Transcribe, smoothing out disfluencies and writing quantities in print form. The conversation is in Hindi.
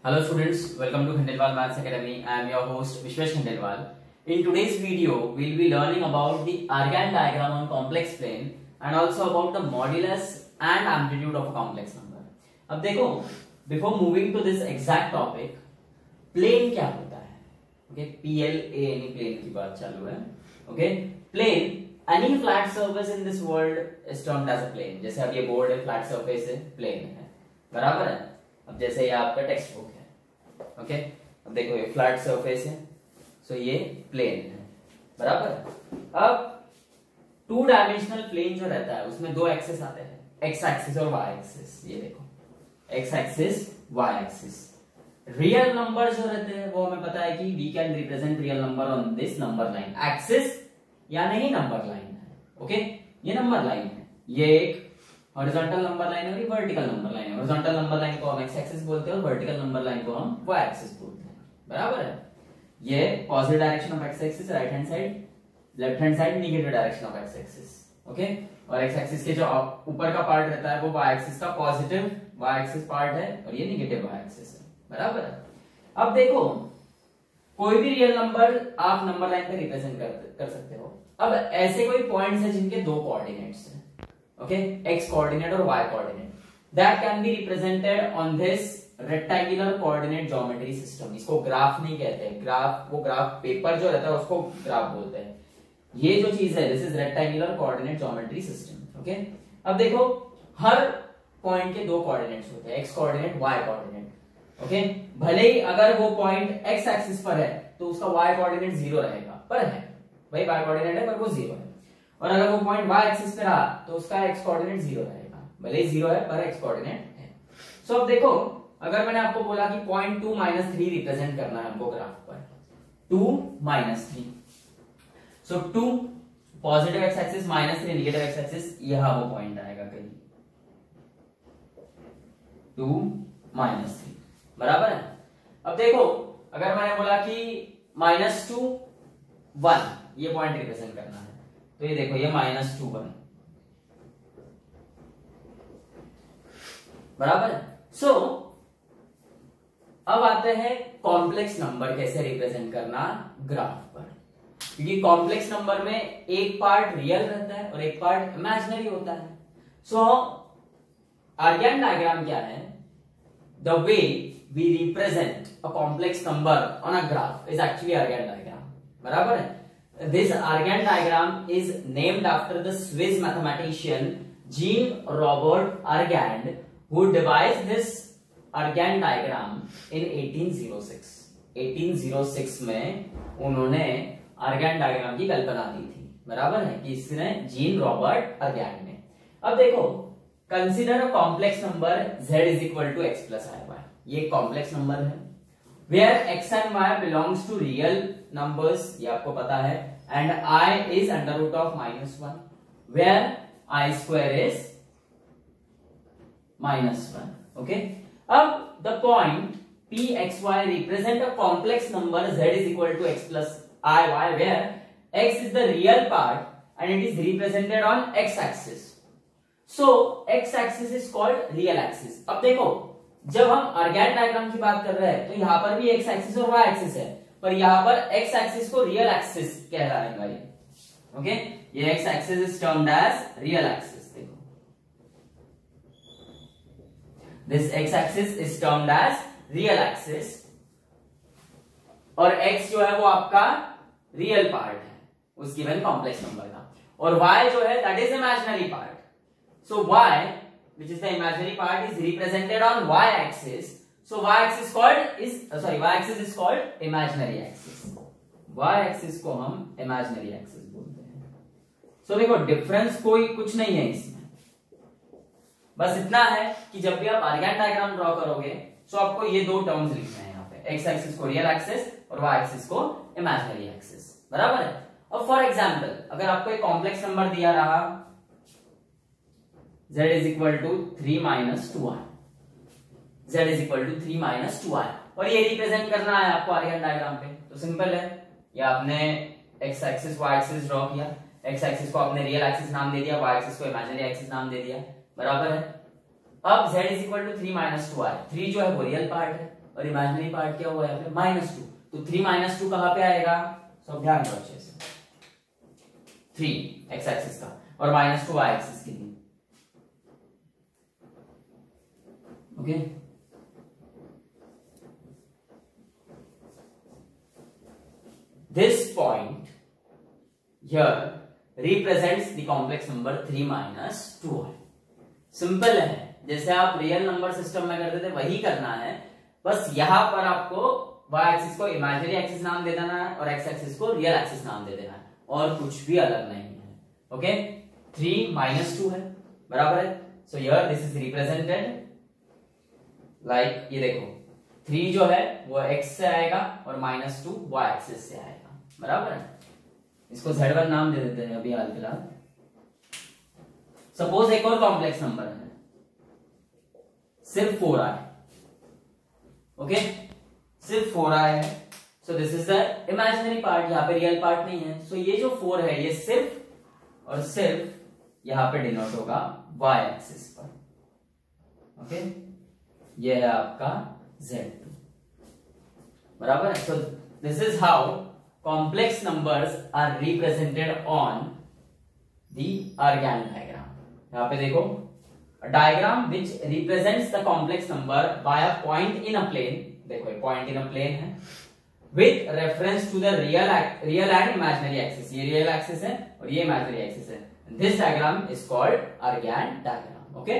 Hello students, welcome to Khandelwal Maths Academy. I am your host Vishwesh Khandelwal. In today's video, we will be learning about the Argand diagram on complex plane and also about the modulus and amplitude of a complex number. अब देखो, before moving to this exact topic, plane क्या होता है? Okay, PLA यानी plane की बात चालू है. Okay, plane, any flat surface in this world is termed as a plane. जैसे अब ये board है, flat surface है, plane है, बराबर है. अब जैसे ये आपका टेक्स्ट बुक है, ओके अब देखो ये फ्लैट सरफेस है, सो ये प्लेन है, बराबर है. अब टू डायमेंशनल प्लेन जो रहता है उसमें दो एक्सिस आते हैं, एक्स एक्सिस और वाई एक्सिस. ये देखो X axis Y axis. Real number जो रहते हैं वो हमें पता है कि we can represent real number on this number line. Axis यानी ही नंबर लाइन है, ओके ये नंबर लाइन है, ये एक हॉरिजॉन्टल नंबर लाइन और ये वर्टिकल नंबर लाइन है. हॉरिजॉन्टल नंबर लाइन को हम एक्स एक्सिस बोलते हैं और वर्टिकल नंबर लाइन को हम वाई एक्सिस बोलते हैं, बराबर है. ये positive direction of x axis, right hand side, left hand side negative direction of x axis, okay. और एक्स एक्सिस के जो ऊपर का पार्ट रहता है वो वाई एक्सिस का पॉजिटिव वाई एक्सिस पार्ट है और ये नेगेटिव वाई एक्सिस है, बराबर है. अब देखो कोई भी रियल नंबर आप नंबर लाइन पे रिप्रेजेंट कर सकते हो. अब ऐसे कोई पॉइंट्स है जिनके दो कोऑर्डिनेट्स है, okay, x coordinate और y coordinate, that can be represented on this rectangular coordinate geometry system. इसको ग्राफ नहीं कहते, ग्राफ वो ग्राफ पेपर जो रहता है उसको ग्राफ बोलते हैं. ये जो चीज है this is rectangular coordinate geometry system, okay. अब देखो हर पॉइंट के दो कोऑर्डिनेट्स होते हैं, x coordinate y coordinate, okay. भले ही अगर वो पॉइंट x एक्सिस पर है तो उसका y कोऑर्डिनेट 0 रहेगा, पर है भाई y कोऑर्डिनेट है पर वो 0 है. और अगर वो पॉइंट y एक्सिस पे रहा तो उसका x कोऑर्डिनेट 0 रहेगा, भले ही 0 है पर x कोऑर्डिनेट है. सो अब देखो अगर मैंने आपको बोला कि पॉइंट 2 - 3 रिप्रेजेंट करना है हमको ग्राफ पर, 2 - 3, सो 2 positive x axis -3 negative x axis, यहां वो पॉइंट आएगा कहीं 2 - 3, बराबर है. अब देखो अगर मैंने बोला कि -2 1 ये पॉइंट रिप्रेजेंट करना है तो ये देखो ये -2 1, बराबर है. सो अब आते हैं कॉम्प्लेक्स नंबर कैसे रिप्रेजेंट करना ग्राफ पर, क्योंकि कॉम्प्लेक्स नंबर में एक पार्ट रियल रहता है और एक पार्ट इमेजिनरी होता है. सो आर्गन डायग्राम क्या है, the way we represent a complex number on a graph is actually Argand diagram, बराबर है. This Argand diagram is named after the Swiss mathematician Jean Robert Argand, who devised this Argand diagram in 1806. 1806 में उन्होंने Argand diagram की कल्पना दी थी, बराबर है, कि इसने जीन रॉबर्ट अर्गैंड ने. अब देखो consider a complex number z is equal to x plus iy. ये कॉम्प्लेक्स नंबर है where x and y belongs to real numbers, ये आपको पता है, and I is under root of -1 where I square is -1, okay. अब the point pxy represent a complex number z is equal to x plus iy where x is the real part and it is represented on x axis. So x axis is called real axis. अब देखो जब हम अर्गैन डायग्राम की बात कर रहे हैं तो यहां पर भी x एक्सिस और y एक्सिस है, पर यहां पर x एक्सिस को रियल एक्सिस कहलाएगा ये, ओके. ये x axis is termed as real axis. देखो this x axis is termed as real axis और x जो है वो आपका रियल पार्ट है उस गिवन कॉम्प्लेक्स नंबर का, और y जो है that is imaginary part. So y which is the imaginary part is represented on y axis. So y axis is called imaginary axis. y axis को हम imaginary axis बोलते हैं. So देखो डिफरेंस कोई कुछ नहीं है इसमें, बस इतना है कि जब भी आप आर्गन डायग्राम ड्रॉ करोगे तो आपको ये दो टर्म्स लिखना है यहाँ पे, x एक्सिस को रियल एक्सिस और y एक्सिस को इमेजिनरी एक्सिस, बराबर है. अब फॉर एग्जांपल अगर आपको एक कॉम्प्लेक्स नंबर दिया रहा z is equal to 3 - 2i, z is equal to 3 - 2i, और ये रिप्रेजेंट करना है आपको आर्गन डायग्राम पे, तो सिंपल है, ये आपने x axis y axis draw किया, x एक्सिस को आपने रियल एक्सिस नाम दे दिया, y एक्सिस को इमेजिनरी एक्सिस नाम दे दिया, बराबर है. अब z is equal to 3 - 2i, 3 जो है वो रियल पार्ट है और इमेजिनरी पार्ट क्या हुआ यहाँ पे -2, तो 3 - 2 कहाँ पे आएगा? सब ध्यान दो अच्छे से, 3 x एक्सिस का और -2 y एक्सिस के लिए। Okay, this point here represents the complex number 3 - 2y। Simple है, जैसे आप रियल नंबर सिस्टम में करते थे वही करना है, बस यहां पर आपको y एक्सिस को इमेजिनरी एक्सिस नाम दे देना है और x एक्सिस को रियल एक्सिस नाम दे देना है, और कुछ भी अलग नहीं है। ओके, 3 - 2 है, बराबर है। So here this is represented like, ये देखो 3 जो है वो x से आएगा और -2 y एक्सिस से आएगा, बराबर है। इसको Z1 नाम दे देते हैं अभी हाल फिलहाल। सपोज एक और कॉम्प्लेक्स नंबर है, सिर्फ 4i। ओके, सिर्फ 4i है। So this is the imaginary part, यहाँ पे रियल पार्ट नहीं है। सो ये जो 4 है ये सिर्फ और सिर्फ यहाँ पे डिनोट होगा y एक्सिस पर। ओके, ये है आपका Z2, बराबर है। So this is how complex numbers are represented on the Argand diagram. यहाँ पे देखो, diagram which represents the complex number by a point in a plane. देखो ये पॉइंट इन अ प्लेन है with reference to the real and imaginary axis. ये रियल एक्सिस है और ये इमेजिनरी एक्सिस है। This diagram is called Argand diagram. Okay,